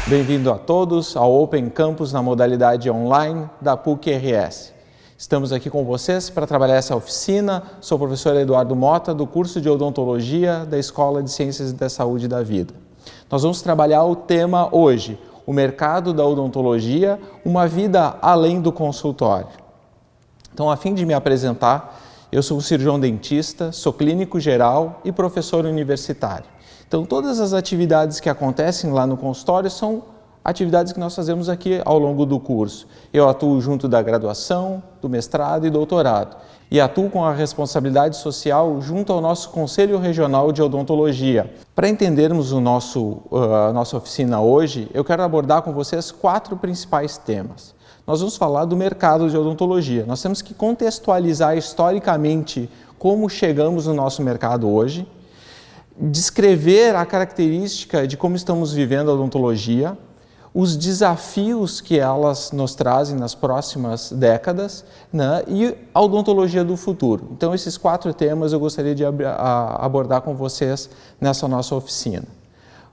Bem-vindo a todos ao Open Campus na modalidade online da PUC-RS. Estamos aqui com vocês para trabalhar essa oficina. Sou o professor Eduardo Mota, do curso de Odontologia da Escola de Ciências da Saúde e da Vida. Nós vamos trabalhar o tema hoje, o mercado da odontologia, uma vida além do consultório. Então, a fim de me apresentar, eu sou um cirurgião dentista, sou clínico geral e professor universitário. Então, todas as atividades que acontecem lá no consultório são atividades que nós fazemos aqui ao longo do curso. Eu atuo junto da graduação, do mestrado e doutorado. E atuo com a responsabilidade social junto ao nosso Conselho Regional de Odontologia. Para entendermos a nossa oficina hoje, eu quero abordar com vocês 4 principais temas. Nós vamos falar do mercado de odontologia. Nós temos que contextualizar historicamente como chegamos no nosso mercado hoje, descrever a característica de como estamos vivendo a odontologia, os desafios que elas nos trazem nas próximas décadas, né, e a odontologia do futuro. Então, esses 4 temas eu gostaria de abordar com vocês nessa nossa oficina.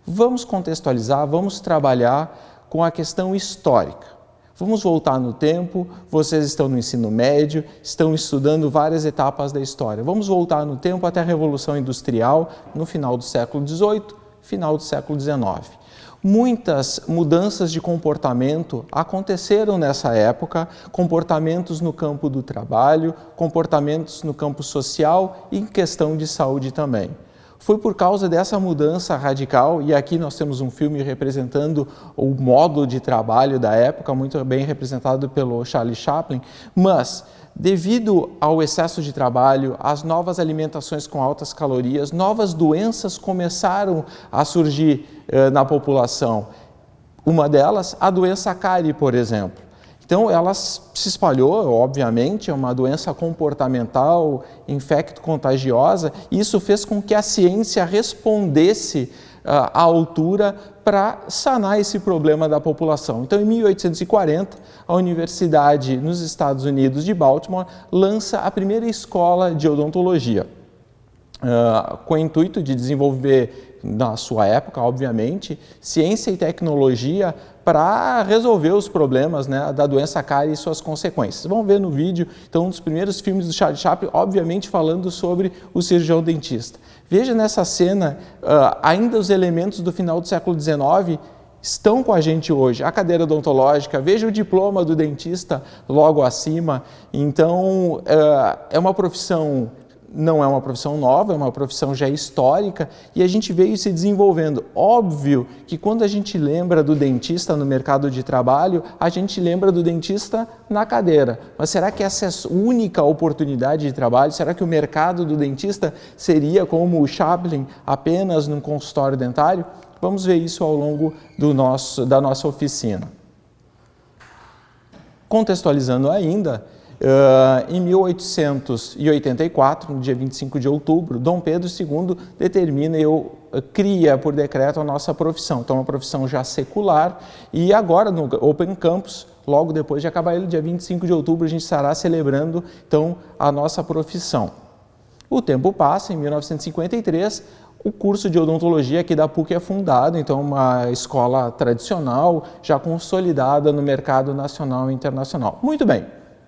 Vamos contextualizar, vamos trabalhar com a questão histórica. Vamos voltar no tempo, vocês estão no ensino médio, estão estudando várias etapas da história. Vamos voltar no tempo até a Revolução Industrial, no final do século XVIII, final do século XIX. Muitas mudanças de comportamento aconteceram nessa época, comportamentos no campo do trabalho, comportamentos no campo social e em questão de saúde também. Foi por causa dessa mudança radical, e aqui nós temos um filme representando o modo de trabalho da época, muito bem representado pelo Charlie Chaplin, mas devido ao excesso de trabalho, às novas alimentações com altas calorias, novas doenças começaram a surgir na população. Uma delas, a doença cárie, por exemplo. Então, ela se espalhou, obviamente, é uma doença comportamental, infecto-contagiosa, e isso fez com que a ciência respondesse à altura para sanar esse problema da população. Então, em 1840, a Universidade nos Estados Unidos de Baltimore lança a primeira escola de odontologia, com o intuito de desenvolver, na sua época, obviamente, ciência e tecnologia para resolver os problemas, né, da doença cárie e suas consequências. Vamos ver no vídeo, então, um dos primeiros filmes do Charlie Chaplin, obviamente falando sobre o cirurgião dentista. Veja nessa cena, ainda os elementos do final do século XIX estão com a gente hoje. A cadeira odontológica, veja o diploma do dentista logo acima. Então, é uma profissão, não é uma profissão nova, é uma profissão já histórica e a gente veio se desenvolvendo. Óbvio que quando a gente lembra do dentista no mercado de trabalho, a gente lembra do dentista na cadeira. Mas será que essa é a única oportunidade de trabalho? Será que o mercado do dentista seria como o Chaplin, apenas num consultório dentário? Vamos ver isso ao longo da nossa oficina. Contextualizando ainda, em 1884, no dia 25 de outubro, Dom Pedro II cria por decreto a nossa profissão. Então, uma profissão já secular, e agora no Open Campus, logo depois de acabar ele, dia 25 de outubro, a gente estará celebrando então a nossa profissão. O tempo passa, em 1953, o curso de odontologia aqui da PUC é fundado, então uma escola tradicional, já consolidada no mercado nacional e internacional. Muito bem.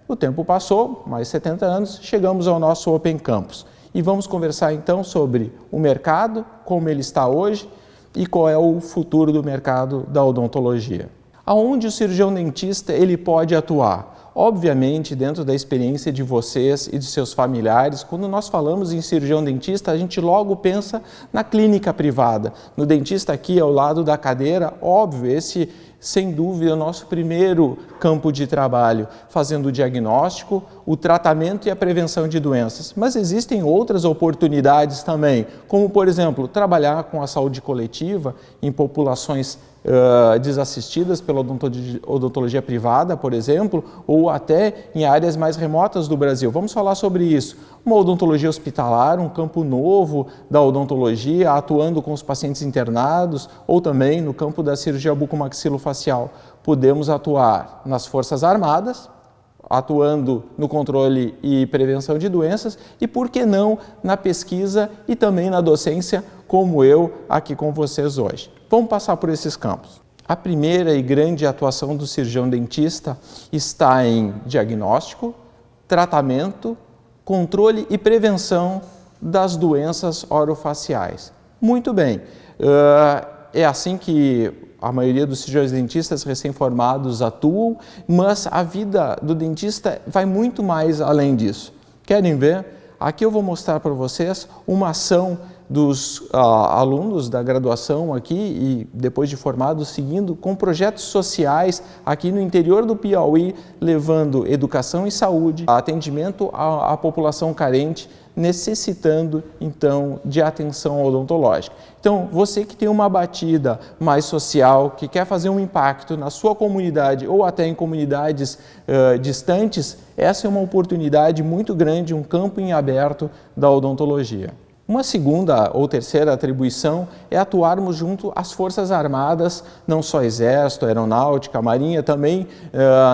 O tempo passou, mais 70 anos, chegamos ao nosso Open Campus. E vamos conversar então sobre o mercado, como ele está hoje e qual é o futuro do mercado da odontologia. Aonde o cirurgião dentista ele pode atuar? Obviamente, dentro da experiência de vocês e de seus familiares, quando nós falamos em cirurgião dentista, a gente logo pensa na clínica privada. No dentista aqui ao lado da cadeira, óbvio, esse sem dúvida é o nosso primeiro campo de trabalho, fazendo o diagnóstico, o tratamento e a prevenção de doenças. Mas existem outras oportunidades também, como por exemplo, trabalhar com a saúde coletiva em populações desassistidas pela odontologia privada, por exemplo, ou até em áreas mais remotas do Brasil. Vamos falar sobre isso. Uma odontologia hospitalar, um campo novo da odontologia, atuando com os pacientes internados, ou também no campo da cirurgia bucomaxilofacial. Podemos atuar nas Forças Armadas, atuando no controle e prevenção de doenças, e por que não na pesquisa e também na docência, como eu aqui com vocês hoje. Vamos passar por esses campos. A primeira e grande atuação do cirurgião dentista está em diagnóstico, tratamento, controle e prevenção das doenças orofaciais. Muito bem, é assim que a maioria dos cirurgiões dentistas recém-formados atuam, mas a vida do dentista vai muito mais além disso. Querem ver? Aqui eu vou mostrar para vocês uma ação dos alunos da graduação aqui e depois de formados seguindo com projetos sociais aqui no interior do Piauí, levando educação e saúde, atendimento à população carente, necessitando então de atenção odontológica. Então, você que tem uma batida mais social, que quer fazer um impacto na sua comunidade ou até em comunidades distantes, essa é uma oportunidade muito grande, um campo em aberto da odontologia. Uma segunda ou terceira atribuição é atuarmos junto às Forças Armadas, não só Exército, Aeronáutica, Marinha, também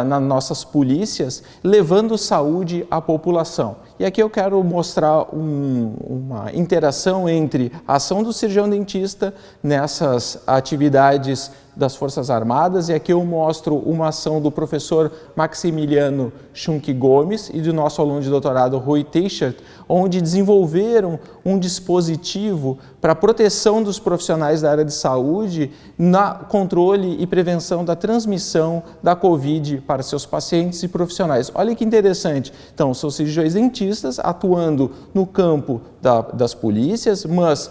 nas nossas polícias, levando saúde à população. E aqui eu quero mostrar uma interação entre a ação do cirurgião dentista nessas atividades das Forças Armadas, e aqui eu mostro uma ação do professor Maximiliano Schunk Gomes e do nosso aluno de doutorado Rui Teichert, onde desenvolveram um dispositivo para proteção dos profissionais da área de saúde na controle e prevenção da transmissão da Covid para seus pacientes e profissionais. Olha que interessante. Então, são cirurgiões dentistas atuando no campo das polícias, mas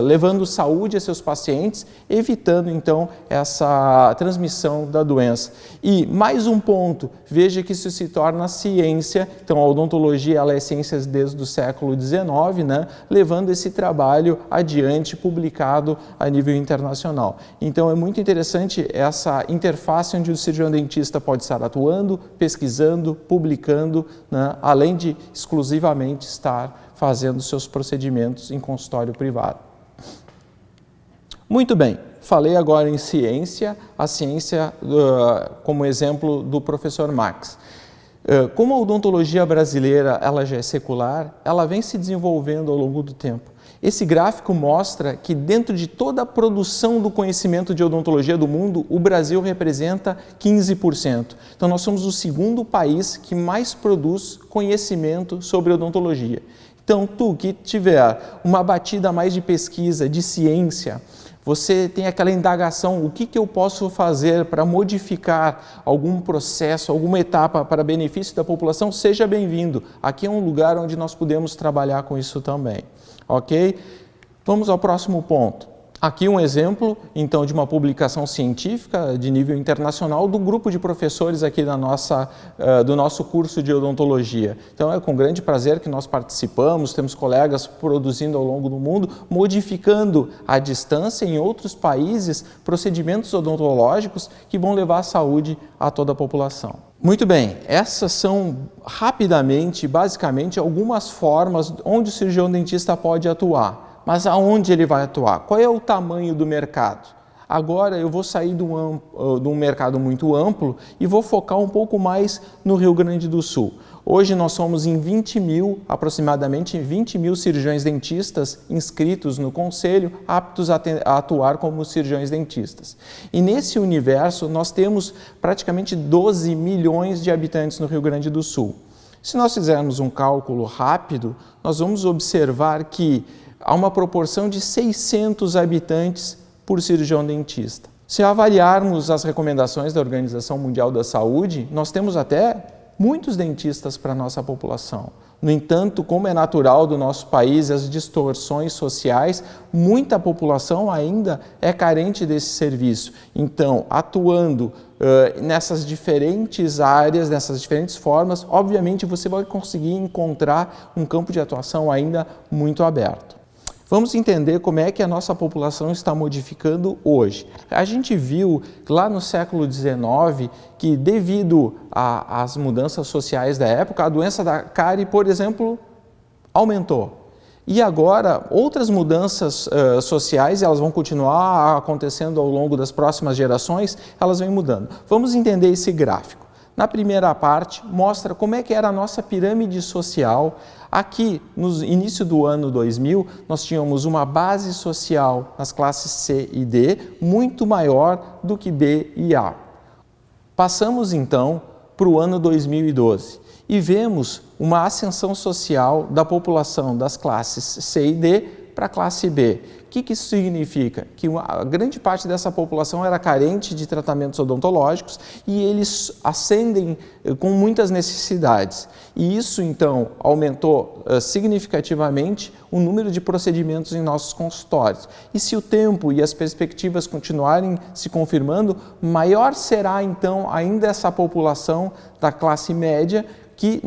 levando saúde a seus pacientes, evitando então essa transmissão da doença. E mais um ponto, veja que isso se torna ciência, então a odontologia ela é ciência desde o século XIX, né, levando esse trabalho adiante, publicado a nível internacional. Então é muito interessante essa interface onde o cirurgião dentista pode estar atuando, pesquisando, publicando, né, além de exclusivamente estar fazendo seus procedimentos em consultório privado. Muito bem, falei agora em ciência, a ciência como exemplo do professor Max. Como a odontologia brasileira ela já é secular, ela vem se desenvolvendo ao longo do tempo. Esse gráfico mostra que dentro de toda a produção do conhecimento de odontologia do mundo, o Brasil representa 15%. Então nós somos o segundo país que mais produz conhecimento sobre odontologia. Então, tu que tiver uma batida mais de pesquisa, de ciência, você tem aquela indagação, o que eu posso fazer para modificar algum processo, alguma etapa para benefício da população, seja bem-vindo. Aqui é um lugar onde nós podemos trabalhar com isso também, ok? Vamos ao próximo ponto. Aqui um exemplo, então, de uma publicação científica de nível internacional do grupo de professores aqui do nosso curso de odontologia. Então, é com grande prazer que nós participamos, temos colegas produzindo ao longo do mundo, modificando à distância em outros países procedimentos odontológicos que vão levar a saúde a toda a população. Muito bem, essas são rapidamente, basicamente, algumas formas onde o cirurgião dentista pode atuar. Mas aonde ele vai atuar? Qual é o tamanho do mercado? Agora eu vou sair de um mercado muito amplo e vou focar um pouco mais no Rio Grande do Sul. Hoje nós somos em 20 mil, aproximadamente 20 mil cirurgiões dentistas inscritos no Conselho, aptos a atuar como cirurgiões dentistas. E nesse universo nós temos praticamente 12 milhões de habitantes no Rio Grande do Sul. Se nós fizermos um cálculo rápido, nós vamos observar que há uma proporção de 600 habitantes por cirurgião dentista. Se avaliarmos as recomendações da Organização Mundial da Saúde, nós temos até muitos dentistas para a nossa população. No entanto, como é natural do nosso país, as distorções sociais, muita população ainda é carente desse serviço. Então, atuando nessas diferentes áreas, nessas diferentes formas, obviamente você vai conseguir encontrar um campo de atuação ainda muito aberto. Vamos entender como é que a nossa população está modificando hoje. A gente viu lá no século XIX que, devido às mudanças sociais da época, a doença da cárie, por exemplo, aumentou. E agora, outras mudanças sociais, elas vão continuar acontecendo ao longo das próximas gerações, elas vêm mudando. Vamos entender esse gráfico. Na primeira parte, mostra como é que era a nossa pirâmide social Aqui, no início do ano 2000, nós tínhamos uma base social nas classes C e D muito maior do que B e A. Passamos então para o ano 2012 e vemos uma ascensão social da população das classes C e D para a classe B. O que isso significa? Que a grande parte dessa população era carente de tratamentos odontológicos e eles ascendem com muitas necessidades. E isso, então, aumentou significativamente o número de procedimentos em nossos consultórios. E se o tempo e as perspectivas continuarem se confirmando, maior será, então, ainda essa população da classe média que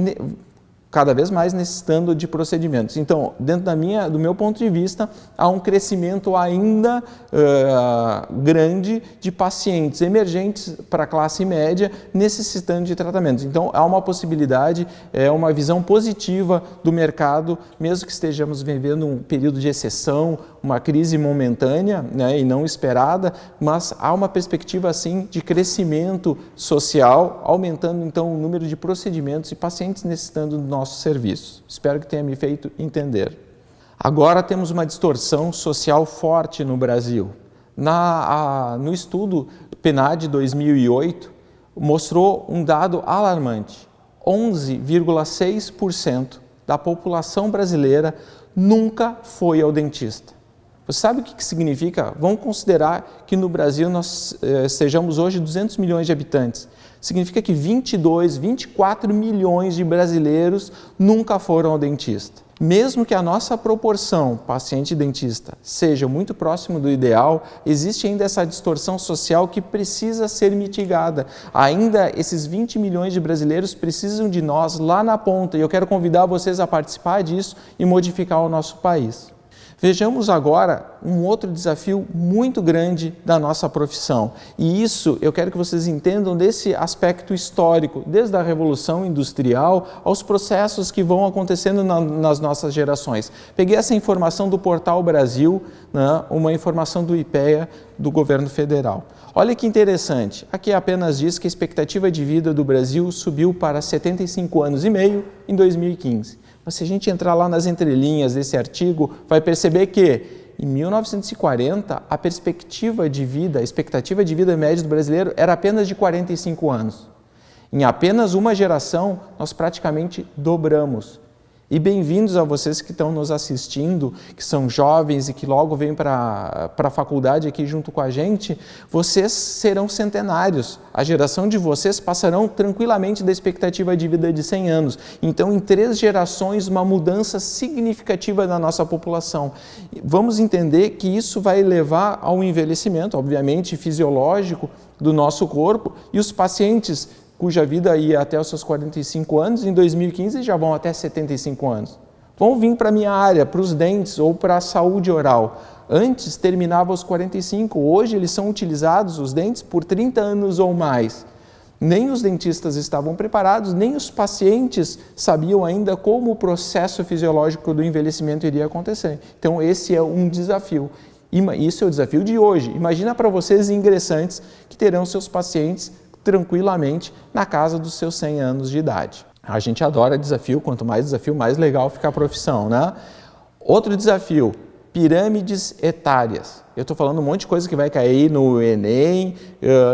cada vez mais necessitando de procedimentos. Então, dentro do meu ponto de vista, há um crescimento ainda grande de pacientes emergentes para a classe média necessitando de tratamentos. Então, há uma possibilidade, uma visão positiva do mercado, mesmo que estejamos vivendo um período de exceção, uma crise momentânea, né, e não esperada, mas há uma perspectiva, sim, de crescimento social, aumentando, então, o número de procedimentos e pacientes necessitando do nosso serviço. Espero que tenha me feito entender. Agora temos uma distorção social forte no Brasil. No estudo PNAD 2008, mostrou um dado alarmante. 11,6% da população brasileira nunca foi ao dentista. Você sabe o que significa? Vamos considerar que no Brasil nós sejamos hoje 200 milhões de habitantes. Significa que 24 milhões de brasileiros nunca foram ao dentista. Mesmo que a nossa proporção paciente-dentista seja muito próximo do ideal, existe ainda essa distorção social que precisa ser mitigada. Ainda esses 20 milhões de brasileiros precisam de nós lá na ponta e eu quero convidar vocês a participar disso e modificar o nosso país. Vejamos agora um outro desafio muito grande da nossa profissão. E isso eu quero que vocês entendam desse aspecto histórico, desde a Revolução Industrial aos processos que vão acontecendo nas nossas gerações. Peguei essa informação do Portal Brasil, né, uma informação do IPEA, do governo federal. Olha que interessante, aqui apenas diz que a expectativa de vida do Brasil subiu para 75 anos e meio em 2015. Mas se a gente entrar lá nas entrelinhas desse artigo, vai perceber que em 1940 a expectativa de vida média do brasileiro era apenas de 45 anos. Em apenas uma geração, nós praticamente dobramos. E bem-vindos a vocês que estão nos assistindo, que são jovens e que logo vêm para a faculdade aqui junto com a gente, vocês serão centenários. A geração de vocês passarão tranquilamente da expectativa de vida de 100 anos. Então, em 3 gerações, uma mudança significativa na nossa população. Vamos entender que isso vai levar ao envelhecimento, obviamente, fisiológico do nosso corpo, e os pacientes cuja vida ia até os seus 45 anos, em 2015 já vão até 75 anos. Vão vir para a minha área, para os dentes ou para a saúde oral. Antes terminava aos 45, hoje eles são utilizados, os dentes, por 30 anos ou mais. Nem os dentistas estavam preparados, nem os pacientes sabiam ainda como o processo fisiológico do envelhecimento iria acontecer. Então esse é um desafio. Isso é o desafio de hoje. Imagina para vocês ingressantes que terão seus pacientes tranquilamente na casa dos seus 100 anos de idade. A gente adora desafio, quanto mais desafio, mais legal fica a profissão, né? Outro desafio, pirâmides etárias. Eu estou falando um monte de coisa que vai cair no Enem,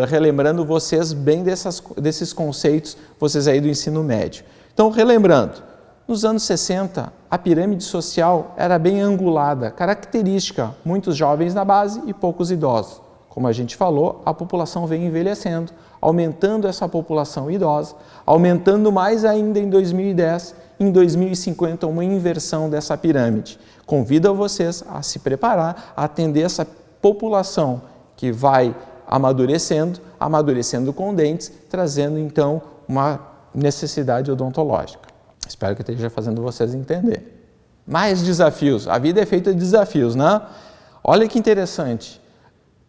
relembrando vocês bem desses conceitos, vocês aí do ensino médio. Então, relembrando, nos anos 60, a pirâmide social era bem angulada, característica, muitos jovens na base e poucos idosos. Como a gente falou, a população vem envelhecendo, aumentando essa população idosa, aumentando mais ainda em 2010, em 2050 uma inversão dessa pirâmide. Convido vocês a se preparar, a atender essa população que vai amadurecendo com dentes, trazendo então uma necessidade odontológica. Espero que eu esteja fazendo vocês entender. Mais desafios, a vida é feita de desafios, né? Olha que interessante.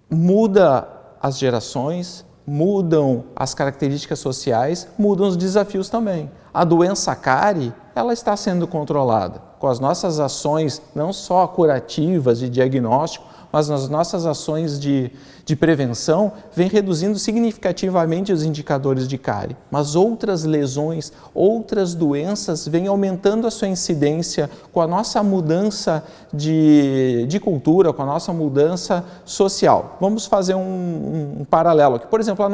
Muda as gerações, mudam as características sociais, mudam os desafios também. A doença cárie, ela está sendo controlada com as nossas ações, não só curativas de diagnóstico, mas nas nossas ações de prevenção, vem reduzindo significativamente os indicadores de cárie. Mas outras lesões, outras doenças vêm aumentando a sua incidência com a nossa mudança de cultura, com a nossa mudança social. Vamos fazer um paralelo aqui. Por exemplo,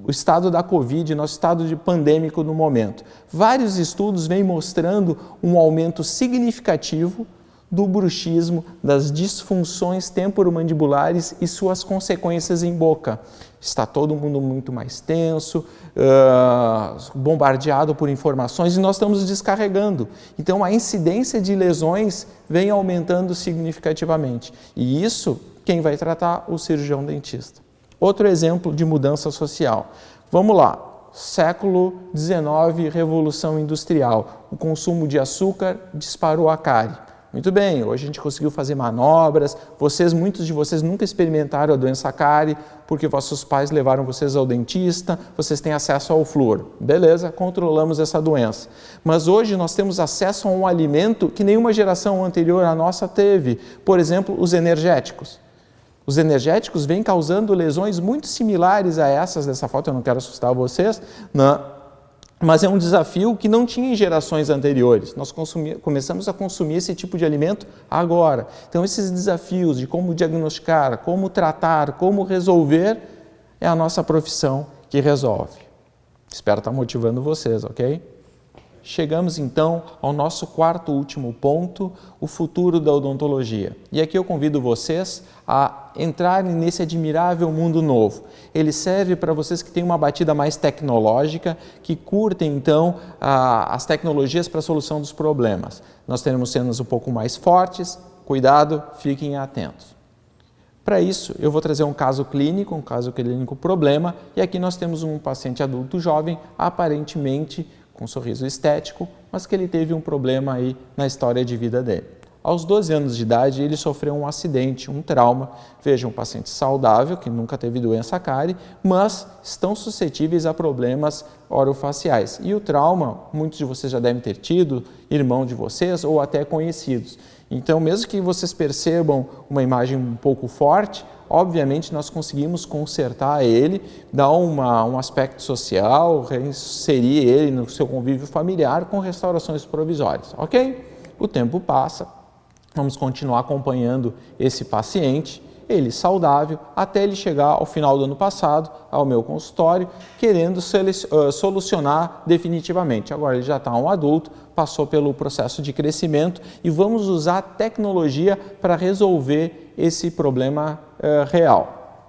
o estado da Covid, nosso estado de pandêmico no momento. Vários estudos vêm mostrando um aumento significativo do bruxismo, das disfunções temporomandibulares e suas consequências em boca. Está todo mundo muito mais tenso, bombardeado por informações e nós estamos descarregando. Então a incidência de lesões vem aumentando significativamente. E isso, quem vai tratar? O cirurgião dentista. Outro exemplo de mudança social. Vamos lá, século XIX, Revolução Industrial. O consumo de açúcar disparou a cárie. Muito bem, hoje a gente conseguiu fazer manobras. Muitos de vocês nunca experimentaram a doença cárie porque vossos pais levaram vocês ao dentista, vocês têm acesso ao flúor. Beleza, controlamos essa doença. Mas hoje nós temos acesso a um alimento que nenhuma geração anterior à nossa teve. Por exemplo, os energéticos. Os energéticos vêm causando lesões muito similares a essas dessa foto, eu não quero assustar vocês, mas é um desafio que não tinha em gerações anteriores. Nós começamos a consumir esse tipo de alimento agora. Então esses desafios de como diagnosticar, como tratar, como resolver, é a nossa profissão que resolve. Espero estar motivando vocês, ok? Chegamos então ao nosso quarto e último ponto, o futuro da odontologia. E aqui eu convido vocês a entrarem nesse admirável mundo novo. Ele serve para vocês que têm uma batida mais tecnológica, que curtem então as tecnologias para a solução dos problemas. Nós teremos cenas um pouco mais fortes, cuidado, fiquem atentos. Para isso, eu vou trazer um caso clínico problema, e aqui nós temos um paciente adulto jovem, aparentemente com um sorriso estético, mas que ele teve um problema aí na história de vida dele. Aos 12 anos de idade, ele sofreu um acidente, um trauma. Veja, um paciente saudável, que nunca teve doença cárie, mas estão suscetíveis a problemas orofaciais. E o trauma, muitos de vocês já devem ter tido, irmão de vocês ou até conhecidos. Então, mesmo que vocês percebam uma imagem um pouco forte, obviamente nós conseguimos consertar ele, dar um aspecto social, reinserir ele no seu convívio familiar com restaurações provisórias, ok? O tempo passa, vamos continuar acompanhando esse paciente, ele saudável, até ele chegar ao final do ano passado, ao meu consultório, querendo solucionar definitivamente. Agora ele já está um adulto, passou pelo processo de crescimento e vamos usar a tecnologia para resolver esse problema real.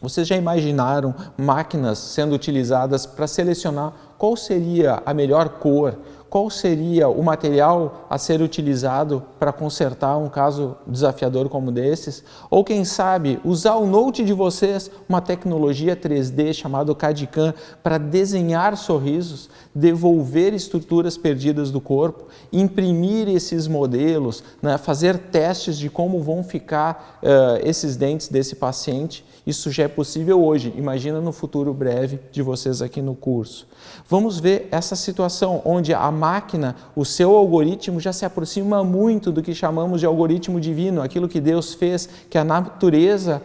Vocês já imaginaram máquinas sendo utilizadas para selecionar qual seria a melhor cor, qual seria o material a ser utilizado para consertar um caso desafiador como desses? Ou quem sabe usar o Note de vocês, uma tecnologia 3D chamada CAD/CAM, para desenhar sorrisos, devolver estruturas perdidas do corpo, imprimir esses modelos, né, fazer testes de como vão ficar esses dentes desse paciente. Isso já é possível hoje, imagina no futuro breve de vocês aqui no curso. Vamos ver essa situação onde a máquina, o seu algoritmo já se aproxima muito do que chamamos de algoritmo divino, aquilo que Deus fez, que a natureza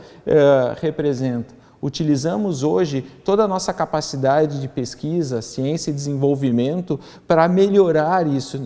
representa. Utilizamos hoje toda a nossa capacidade de pesquisa, ciência e desenvolvimento para melhorar isso.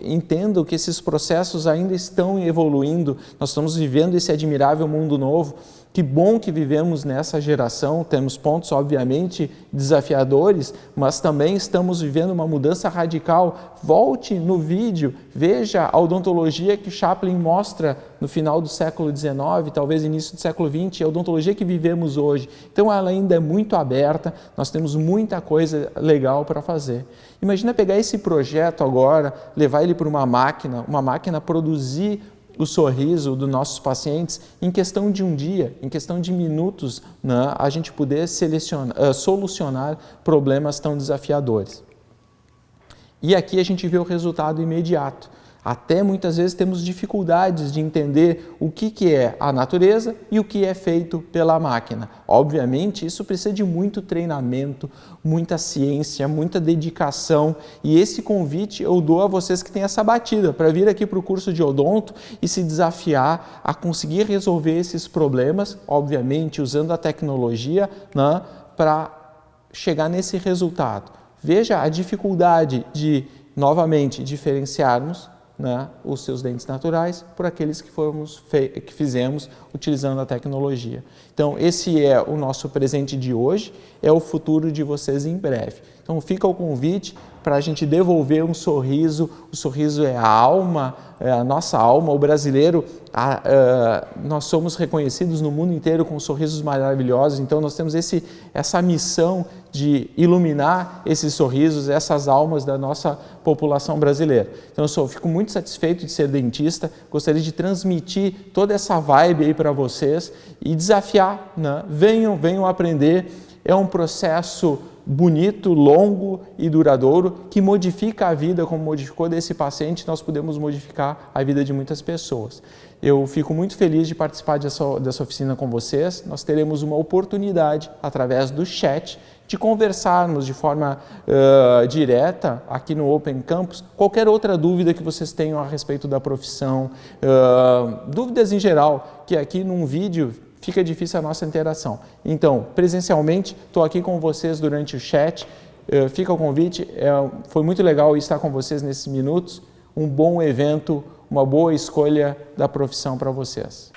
Entendo que esses processos ainda estão evoluindo, nós estamos vivendo esse admirável mundo novo. Que bom que vivemos nessa geração, temos pontos obviamente desafiadores, mas também estamos vivendo uma mudança radical. Volte no vídeo, veja a odontologia que Chaplin mostra no final do século XIX, talvez início do século XX, a odontologia que vivemos hoje. Então ela ainda é muito aberta, nós temos muita coisa legal para fazer. Imagina pegar esse projeto agora, levar ele para uma máquina produzir o sorriso dos nossos pacientes em questão de um dia, em questão de minutos, né, a gente poder solucionar problemas tão desafiadores. E aqui a gente vê o resultado imediato. Até muitas vezes temos dificuldades de entender o que é a natureza e o que é feito pela máquina. Obviamente, isso precisa de muito treinamento, muita ciência, muita dedicação, e esse convite eu dou a vocês que têm essa batida para vir aqui para o curso de odonto e se desafiar a conseguir resolver esses problemas, obviamente usando a tecnologia, né, para chegar nesse resultado. Veja a dificuldade de, novamente, diferenciarmos, né, os seus dentes naturais por aqueles que fizemos utilizando a tecnologia. Então, esse é o nosso presente de hoje, é o futuro de vocês em breve. Então, fica o convite para a gente devolver um sorriso. O sorriso é a alma, é a nossa alma. O brasileiro, nós somos reconhecidos no mundo inteiro com sorrisos maravilhosos. Então, nós temos essa missão de iluminar esses sorrisos, essas almas da nossa população brasileira. Então, eu fico muito satisfeito de ser dentista, gostaria de transmitir toda essa vibe aí para vocês e desafiar, né? Venham aprender. É um processo bonito, longo e duradouro que modifica a vida, como modificou desse paciente, nós podemos modificar a vida de muitas pessoas. Eu fico muito feliz de participar dessa oficina com vocês. Nós teremos uma oportunidade, através do chat, de conversarmos de forma direta aqui no Open Campus, qualquer outra dúvida que vocês tenham a respeito da profissão, dúvidas em geral, que aqui num vídeo fica difícil a nossa interação. Então, presencialmente, estou aqui com vocês durante o chat, fica o convite, foi muito legal estar com vocês nesses minutos, um bom evento, uma boa escolha da profissão para vocês.